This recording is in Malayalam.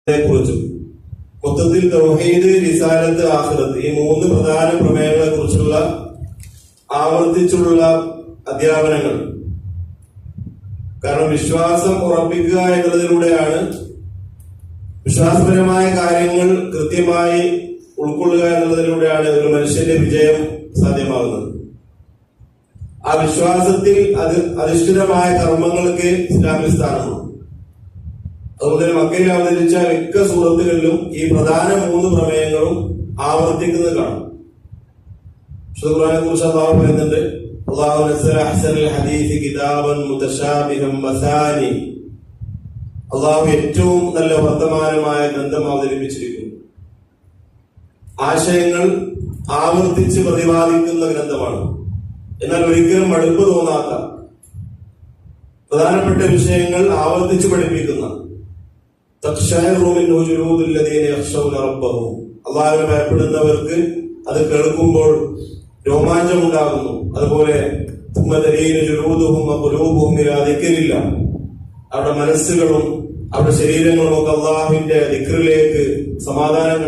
കുറിച്ചും മൊത്തത്തിൽ തൗഹീദ്, റിസാലത്ത്, ആഖിറത്ത് ഈ മൂന്ന് പ്രധാന പ്രമേയങ്ങളെ കുറിച്ചുള്ള ആവർത്തിച്ചുള്ള അധ്യാപനങ്ങൾ. കാരണം വിശ്വാസം ഉറപ്പിക്കുക എന്നുള്ളതിലൂടെയാണ്, വിശ്വാസപരമായ കാര്യങ്ങൾ കൃത്യമായി ഉൾക്കൊള്ളുക എന്നുള്ളതിലൂടെയാണ് ഒരു മനുഷ്യന്റെ വിജയം സാധ്യമാകുന്നത്. ആ വിശ്വാസത്തിൽ അധിഷ്ഠിതമായ കർമ്മങ്ങൾക്ക് ഇസ്ലാമിൽ സ്ഥാനമാണ്. അതുകൊണ്ട് തന്നെ മക്കയിൽ അവതരിച്ച മിക്ക സൂറത്തുകളിലും ഈ പ്രധാന മൂന്ന് പ്രമേയങ്ങളും ആവർത്തിക്കുന്നത് കാണും. ഖുർആനെ കുറിച്ച് അല്ലാഹു പറയുന്നുണ്ട്, അല്ലാഹു നസ്സല അഹ്സനൽ ഹദീസ് കിതാബൻ മുതശാബിഹൻ മസാനി. അല്ലാഹു ഏറ്റവും നല്ല വർത്തമാനമായ ഗ്രന്ഥം അവതരിപ്പിച്ചിരിക്കുന്നു. ആശയങ്ങൾ ആവർത്തിച്ച് പ്രതിപാദിക്കുന്ന ഗ്രന്ഥമാണ്. എന്നാൽ ഒരിക്കലും മടുപ്പ് തോന്നാത്ത, പ്രധാനപ്പെട്ട വിഷയങ്ങൾ ആവർത്തിച്ച് പഠിപ്പിക്കുന്ന, അള്ളാഹുവിനെ ഭയപ്പെടുന്നവർക്ക് അത് കേൾക്കുമ്പോൾ രോമാഞ്ചമുണ്ടാകുന്നു. അതുപോലെ അവരുടെ മനസ്സുകളും അവരുടെ ശരീരങ്ങളും ഒക്കെ അള്ളാഹുവിന്റെ ദിക്റിലേക്ക് സമാധാനം